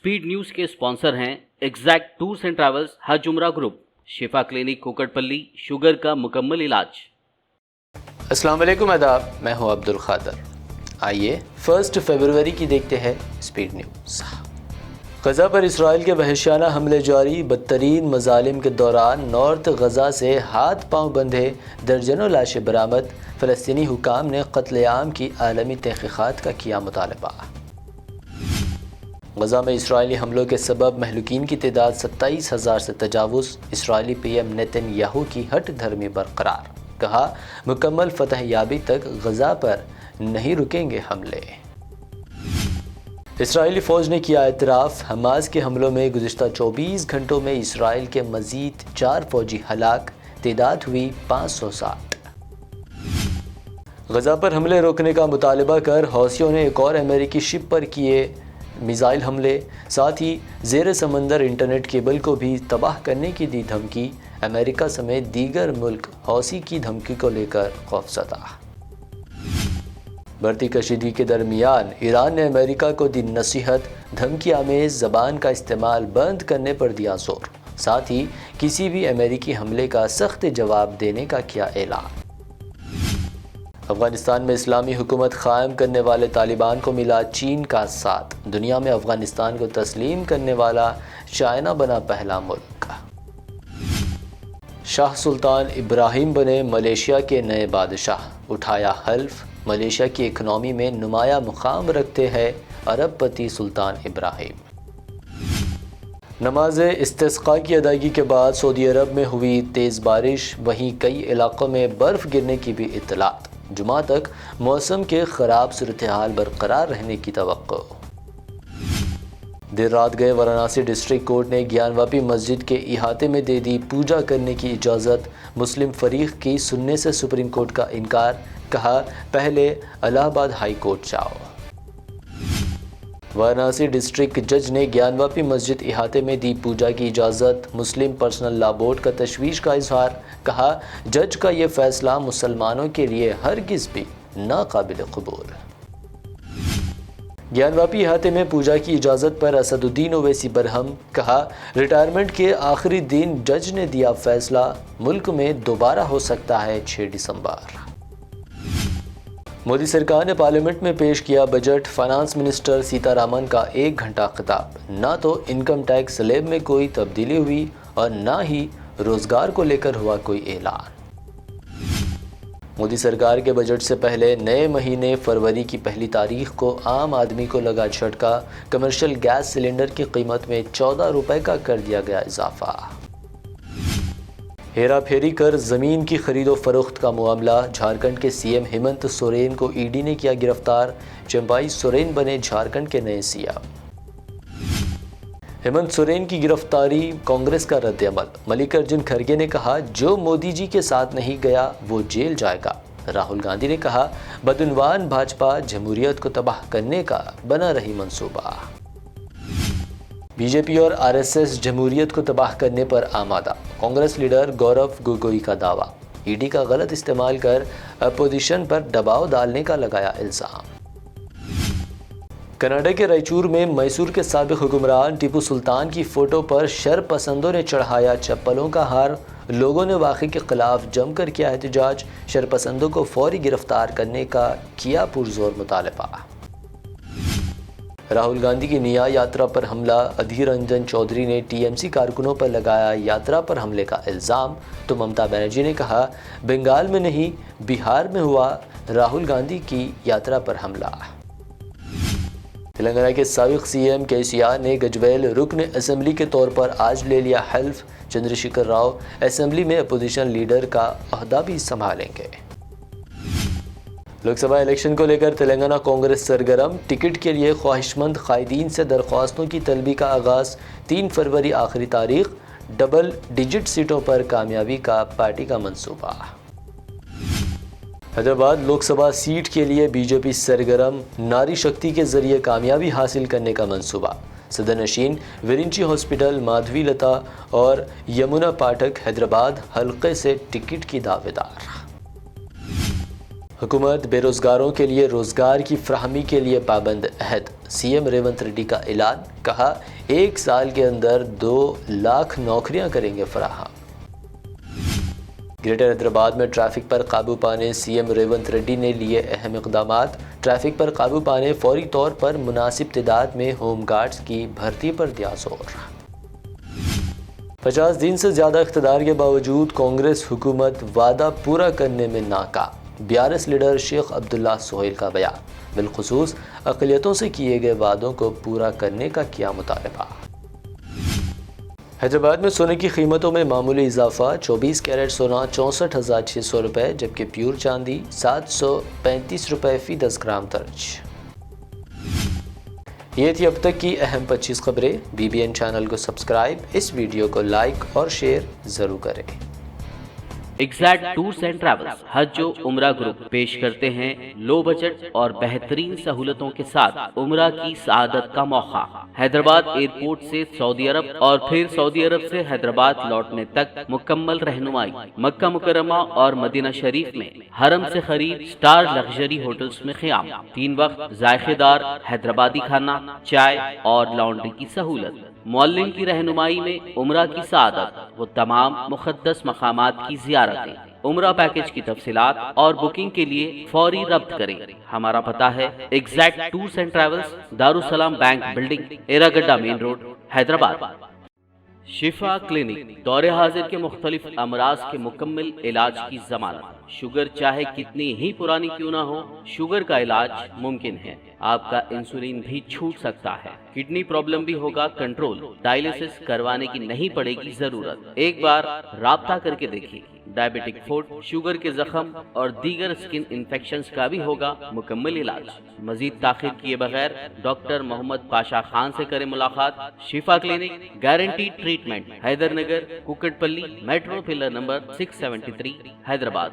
Speed news के sponsor हैं exact tours and travels, हज उम्रा ग्रुप, शिफा क्लिनिक कुकटपल्ली, शुगर का मुकम्मल इलाज। अस्सलाम वालेकुम, आदाब, मैं हूं अब्दुल खादर। आइए 1 फरवरी की देखते हैं स्पीड न्यूज़। गज़ा पर इसराइल के वहशियाना हमले जारी, बदतरीन मज़ालिम के दौरान नॉर्थ गज़ा से हाथ पांव बंधे दर्जनों लाशें बरामद, फ़लस्तीनी हुकाम ने क़त्ल-ए-आम की आलमी तहक़ीक़ात का किया मुतालबा। गज़ा में इसराइली हमलों के सबब महलूकीन की तादाद 27,000 से तजावुज़, इसराइली पीएम नेतन्याहू की हट धर्मी बरकरार, कहा मुकम्मल फतह याबी तक गज़ा पर नहीं रुकेंगे हमले। इसराइली फ़ौज ने किया एतराफ़, हमास के हमलों में गुज़िश्ता 24 घंटों में इसराइल के मज़ीद 4 फ़ौजी हलाक, तादाद हुई 560। गज़ा पर हमले रोकने का मुतालबा कर हौसियों ने एक और अमेरिकी शिप पर किए मिसाइल हमले, साथ ही ज़ेर समंदर इंटरनेट केबल को भी तबाह करने की दी धमकी। अमेरिका समेत दीगर मुल्क हौसी की धमकी को लेकर खौफज़दा। बढ़ती कशीदगी के दरमियान ईरान ने अमेरिका को दी नसीहत, धमकी आमेज़ ज़बान का इस्तेमाल बंद करने पर दिया जोर, साथ ही किसी भी अमेरिकी हमले का सख्त जवाब देने का किया ऐलान। अफ़गानिस्तान में इस्लामी हुकूमत क़ायम करने वाले तालिबान को मिला चीन का साथ, दुनिया में अफ़गानिस्तान को तस्लीम करने वाला चाइना बना पहला मुल्क। शाह सुल्तान इब्राहिम बने मलेशिया के नए बादशाह, उठाया हल्फ, मलेशिया की इकनॉमी में नुमाया मुकाम रखते हैं अरबपति सुल्तान इब्राहिम। नमाज इस्तिस्क़ा की अदायगी के बाद सऊदी अरब में हुई तेज़ बारिश, वहीं कई इलाक़ों में बर्फ़ गिरने की भी इत्तलात। जुमा तक मौसम के ख़राब सूरत हाल बरकरार रहने की तवक्को। देर रात गए वाराणसी डिस्ट्रिक्ट कोर्ट ने ज्ञानवापी मस्जिद के इहाते में दे दी पूजा करने की इजाज़त, मुस्लिम फ़रीक़ की सुनने से सुप्रीम कोर्ट का इनकार, कहा पहले इलाहाबाद हाई कोर्ट जाओ। वाराणसी डिस्ट्रिक्ट जज ने ज्ञानवापी मस्जिद इहाते में दी पूजा की इजाज़त, मुस्लिम पर्सनल लॉ बोर्ड का तशवीश का इजहार, कहा जज का ये फैसला मुसलमानों के लिए हरगिज़ भी नाकाबिल कबूल। ज्ञानवापी इहाते में पूजा की इजाज़त पर असदुद्दीन ओवैसी बरहम, कहा रिटायरमेंट के आखिरी दिन जज ने दिया फैसला, मुल्क में दोबारा हो सकता है 6 दिसंबर। मोदी सरकार ने पार्लियामेंट में पेश किया बजट, फाइनेंस मिनिस्टर सीतारामन का 1 घंटा खिताब, ना तो इनकम टैक्स स्लैब में कोई तब्दीली हुई और ना ही रोजगार को लेकर हुआ कोई ऐलान। मोदी सरकार के बजट से पहले नए महीने फरवरी की पहली तारीख को आम आदमी को लगा झटका, कमर्शियल गैस सिलेंडर की कीमत में 14 रुपए का कर दिया गया इजाफा। हेरा फेरी कर ज़मीन की खरीदो फरोख्त का मामला, झारखंड के सीएम हेमंत सोरेन को ईडी ने किया गिरफ्तार, चंपाई सोरेन बने झारखंड के नए सीएम। हेमंत सोरेन की गिरफ्तारी कांग्रेस का रद्द-ए-अमल, मल्लिकार्जुन खड़गे ने कहा जो मोदी जी के साथ नहीं गया वो जेल जाएगा। राहुल गांधी ने कहा बदउनवान भाजपा जमहूरियत को तबाह करने का बना रही मंसूबा। बीजेपी और आरएसएस जमहूरियत को तबाह करने पर आमादा, कांग्रेस लीडर गौरव गोगोई का दावा, ईडी का गलत इस्तेमाल कर अपोजिशन पर दबाव डालने का लगाया इल्जाम। कनाडा के रायचूर में मैसूर के साबिक हुक्मरान टीपू सुल्तान की फ़ोटो पर शरपसंदों ने चढ़ाया चप्पलों का हार, लोगों ने वाक़े के खिलाफ जमकर किया एहतजाज, शरपसंदों को फौरी गिरफ्तार करने का किया पुरजोर मुतालबा। राहुल गांधी की न्याय यात्रा पर हमला, अधीर रंजन चौधरी ने टीएमसी कारकुनों पर लगाया यात्रा पर हमले का इल्ज़ाम, तो ममता बनर्जी ने कहा बंगाल में नहीं बिहार में हुआ राहुल गांधी की यात्रा पर हमला। तेलंगाना के साबिक सीएम केसीआर ने गजवेल रुकन असेंबली के तौर पर आज ले लिया हल्फ, चंद्रशेखर राव असेंबली में अपोजिशन लीडर का ओहदा भी संभालेंगे। लोकसभा इलेक्शन को लेकर तेलंगाना कांग्रेस सरगर्म, टिकट के लिए ख्वाहिशमंद कायदीन से दरख्वास्तों की तलबी का आगाज़, 3 फरवरी आखिरी तारीख, डबल डिजिट सीटों पर कामयाबी का पार्टी का मंसूबा। हैदराबाद लोकसभा सीट के लिए बीजेपी सरगर्म, नारी शक्ति के जरिए कामयाबी हासिल करने का मंसूबा। सदरनशीन विरिंची हॉस्पिटल, माधवी लता और यमुना पाठक हैदराबाद हल्के से टिकट की दावेदार। हुकूमत बेरोजगारों के लिए रोजगार की फ्राहमी के लिए पाबंद अहद, सीएम रेवंत रेड्डी का ऐलान, कहा 1 साल के अंदर 2 लाख नौकरियां करेंगे फराहम। ग्रेटर हैदराबाद में ट्रैफिक पर काबू पाने सीएम रेवंत रेड्डी ने लिए अहम इक़दामात। ट्रैफिक पर काबू पाने फौरी तौर पर मुनासिब तादाद में होम गार्ड्स की भर्ती पर दिया जोर। 50 दिन से ज़्यादा इक़्तिदार के बावजूद कांग्रेस हुकूमत वादा पूरा करने में नाकाम। BRS लीडर शेख अब्दुल्ला सोहेल का बयान, बिलखुसूस अक़लियतों से किए गए वादों को पूरा करने का किया मुतालबा। हैदराबाद में सोने की कीमतों में मामूली इजाफा, 24 कैरेट सोना 64,600 रुपये, जबकि प्योर चांदी 735 रुपये फ़ी 10 ग्राम दर्ज। ये थी अब तक की अहम 25 खबरें। BBN चैनल को सब्सक्राइब, इस वीडियो को लाइक और शेयर ज़रूर करें। एग्जैक्ट टूर्स एंड ट्रैवल्स हज उम्रा ग्रुप पेश करते हैं लो बजट और बेहतरीन सहूलतों के साथ उम्रा की सआदत का मौका। हैदराबाद एयरपोर्ट से सऊदी अरब और फिर सऊदी अरब से हैदराबाद लौटने तक मुकम्मल रहनुमाई। मक्का मुकर्रमा और मदीना शरीफ में हरम से करीब स्टार लग्जरी होटल्स में क़याम। 3 वक्त जायकेदार हैदराबादी खाना, चाय और लॉन्ड्री की सहूलत। मौल्लिम की रहनुमाई में उम्रा की सआदत वो तमाम मुक़द्दस मकामात की ज़ियारतें। उम्रा पैकेज की तफसीलात और बुकिंग के लिए फौरी रब्त करें। हमारा पता है exact tours and travels, Darussalam bank building, Erragadda main road, Hyderabad. Shifa clinic दौरे हाजिर के मुख्तलिफ अमराज के मुकम्मल इलाज की जमानत। शुगर चाहे कितनी ही पुरानी क्यों ना हो, शुगर का इलाज मुमकिन है। आपका इंसुलिन भी छूट सकता है, किडनी प्रॉब्लम भी होगा कंट्रोल, डायलिसिस करवाने की नहीं पड़ेगी जरूरत। एक बार राब्ता करके देखिए। डायबिटिक फूड, शुगर के जख्म और दीगर स्किन इन्फेक्शंस का भी होगा मुकम्मल इलाज। मजीद ताखिर किए बगैर डॉक्टर मोहम्मद पाशा खान से करें मुलाकात। Shifa clinic, guaranteed treatment, Haider Nagar, Kukatpally, metro pillar number 673, Hyderabad.